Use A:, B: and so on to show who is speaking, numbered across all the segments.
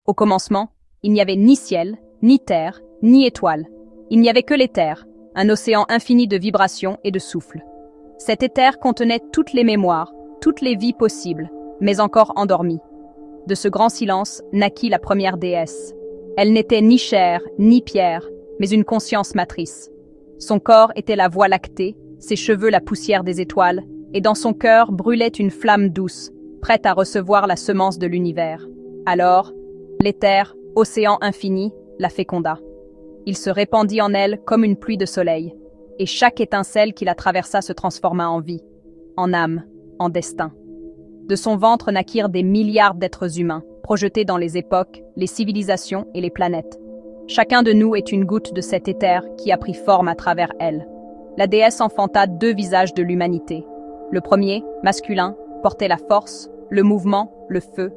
A: Au commencement, il n'y avait ni ciel, ni terre, ni étoiles. Il n'y avait que l'éther, un océan infini de vibrations et de souffles. Cet éther contenait toutes les mémoires, toutes les vies possibles, mais encore endormies. De ce grand silence naquit la première déesse. Elle n'était ni chair, ni pierre, mais une conscience matrice. Son corps était la voie lactée, ses cheveux la poussière des étoiles, et dans son cœur brûlait une flamme douce, prête à recevoir la semence de l'univers. Alors, l'éther, océan infini, la féconda. Il se répandit en elle comme une pluie de soleil, et chaque étincelle qui la traversa se transforma en vie, en âme, en destin. De son ventre naquirent des milliards d'êtres humains, projetés dans les époques, les civilisations et les planètes. Chacun de nous est une goutte de cet éther qui a pris forme à travers elle. La déesse enfanta deux visages de l'humanité. Le premier, masculin, portait la force, le mouvement, le feu.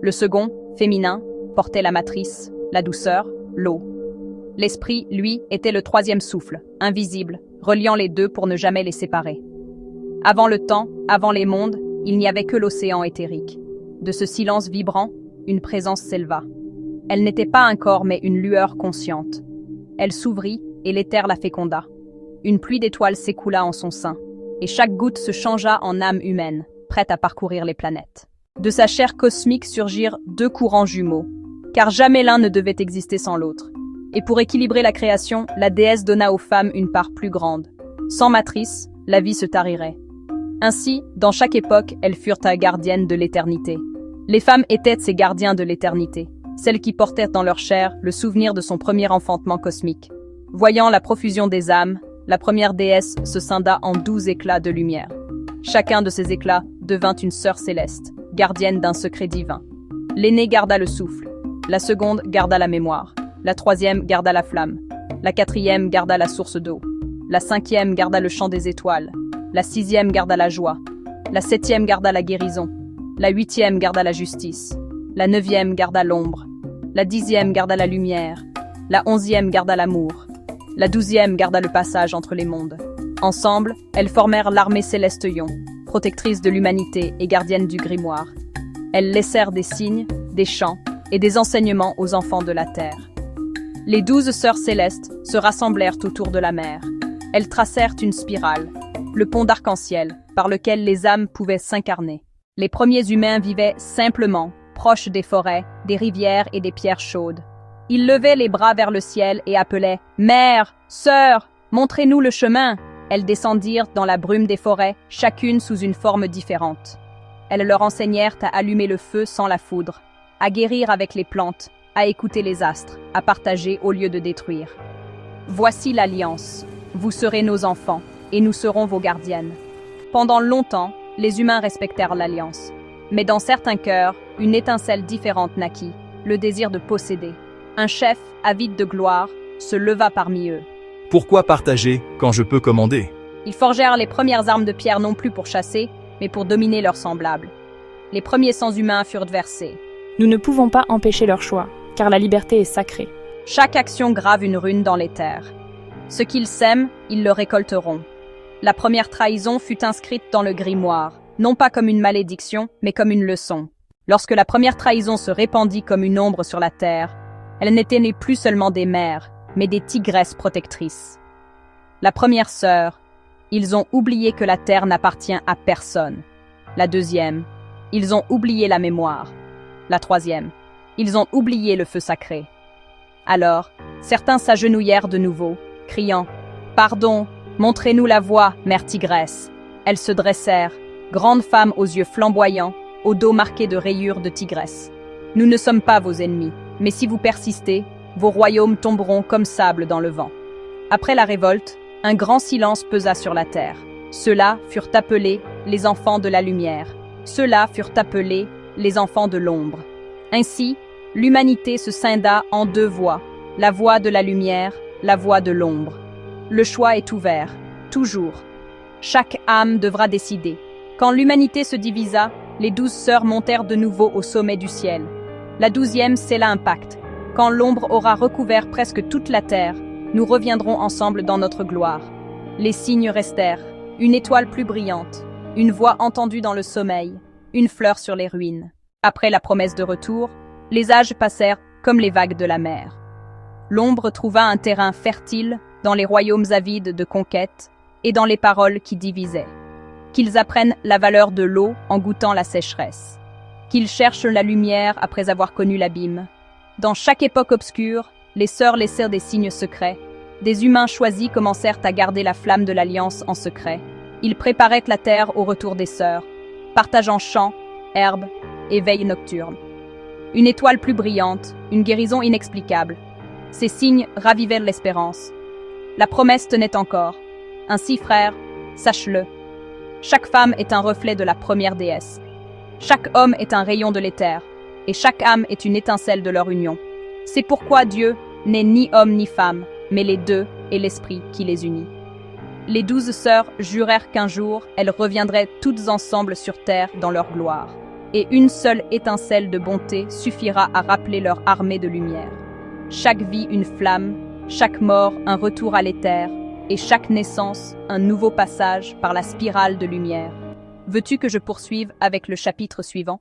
A: Le second, féminin, portait la matrice, la douceur, l'eau. L'esprit, lui, était le troisième souffle, invisible, reliant les deux pour ne jamais les séparer. Avant le temps, avant les mondes, il n'y avait que l'océan éthérique. De ce silence vibrant, une présence s'éleva. Elle n'était pas un corps mais une lueur consciente. Elle s'ouvrit et l'éther la féconda. Une pluie d'étoiles s'écoula en son sein, et chaque goutte se changea en âme humaine, prête à parcourir les planètes. De sa chair cosmique surgirent deux courants jumeaux, car jamais l'un ne devait exister sans l'autre. Et pour équilibrer la création, la déesse donna aux femmes une part plus grande. Sans matrice, la vie se tarirait. Ainsi, dans chaque époque, elles furent gardiennes de l'éternité. Les femmes étaient ces gardiens de l'éternité, celles qui portaient dans leur chair le souvenir de son premier enfantement cosmique. Voyant la profusion des âmes, la première déesse se scinda en 12 éclats de lumière. Chacun de ces éclats devint une sœur céleste, gardienne d'un secret divin. L'aînée garda le souffle, la seconde garda la mémoire, la troisième garda la flamme, la quatrième garda la source d'eau, la cinquième garda le chant des étoiles, la sixième garda la joie, la septième garda la guérison, la huitième garda la justice, la neuvième garda l'ombre, la dixième garda la lumière, la onzième garda l'amour, la douzième garda le passage entre les mondes. Ensemble, elles formèrent l'armée céleste Ion, protectrice de l'humanité et gardienne du grimoire. Elles laissèrent des signes, des chants et des enseignements aux enfants de la terre. Les 12 sœurs célestes se rassemblèrent autour de la mer. Elles tracèrent une spirale, le pont d'arc-en-ciel, par lequel les âmes pouvaient s'incarner. Les premiers humains vivaient simplement, proches des forêts, des rivières et des pierres chaudes. Ils levaient les bras vers le ciel et appelaient « Mère, sœur, montrez-nous le chemin !» Elles descendirent dans la brume des forêts, chacune sous une forme différente. Elles leur enseignèrent à allumer le feu sans la foudre, à guérir avec les plantes, à écouter les astres, à partager au lieu de détruire. Voici l'alliance. Vous serez nos enfants, et nous serons vos gardiennes. Pendant longtemps, les humains respectèrent l'alliance. Mais dans certains cœurs, une étincelle différente naquit, le désir de posséder. Un chef, avide de gloire, se leva parmi eux.
B: Pourquoi partager quand je peux commander?
A: Ils forgèrent les premières armes de pierre non plus pour chasser, mais pour dominer leurs semblables. Les premiers sangs humains furent versés.
C: Nous ne pouvons pas empêcher leur choix, car la liberté est sacrée.
A: Chaque action grave une rune dans les terres. Ce qu'ils sèment, ils le récolteront. La première trahison fut inscrite dans le grimoire, non pas comme une malédiction, mais comme une leçon. Lorsque la première trahison se répandit comme une ombre sur la terre, elles n'étaient plus seulement des mères, mais des tigresses protectrices. La première sœur, ils ont oublié que la terre n'appartient à personne. La deuxième, ils ont oublié la mémoire. La troisième, ils ont oublié le feu sacré. Alors, certains s'agenouillèrent de nouveau, criant « Pardon, montrez-nous la voie, mère tigresse !» Elles se dressèrent, grandes femmes aux yeux flamboyants, au dos marqué de rayures de tigresse. « Nous ne sommes pas vos ennemis, mais si vous persistez, vos royaumes tomberont comme sable dans le vent. » Après la révolte, un grand silence pesa sur la terre. Ceux-là furent appelés les enfants de la lumière. Ceux-là furent appelés les enfants de l'ombre. Ainsi, l'humanité se scinda en deux voies, la voie de la lumière, la voie de l'ombre. Le choix est ouvert, toujours. Chaque âme devra décider. Quand l'humanité se divisa, les 12 sœurs montèrent de nouveau au sommet du ciel. La 12e scella un pacte. Quand l'ombre aura recouvert presque toute la terre, nous reviendrons ensemble dans notre gloire. Les signes restèrent, une étoile plus brillante, une voix entendue dans le sommeil, une fleur sur les ruines. Après la promesse de retour, Les âges passèrent comme les vagues de la mer. L'ombre trouva un terrain fertile dans les royaumes avides de conquête et dans les paroles qui divisaient. Qu'ils apprennent la valeur de l'eau en goûtant la sécheresse. Qu'ils cherchent la lumière après avoir connu l'abîme. Dans chaque époque obscure, les sœurs laissèrent des signes secrets. Des humains choisis commencèrent à garder la flamme de l'alliance en secret. Ils préparaient la terre au retour des sœurs, partageant champs, herbes et veilles nocturnes. Une étoile plus brillante, une guérison inexplicable. Ces signes ravivaient l'espérance. La promesse tenait encore. Ainsi, frère, sache-le. Chaque femme est un reflet de la première déesse. Chaque homme est un rayon de l'éther, et chaque âme est une étincelle de leur union. C'est pourquoi Dieu n'est ni homme ni femme, mais les deux et l'esprit qui les unit. Les 12 sœurs jurèrent qu'un jour, elles reviendraient toutes ensemble sur terre dans leur gloire. Et une seule étincelle de bonté suffira à rappeler leur armée de lumière. Chaque vie une flamme, chaque mort un retour à l'éther, et chaque naissance un nouveau passage par la spirale de lumière. Veux-tu que je poursuive avec le chapitre suivant ?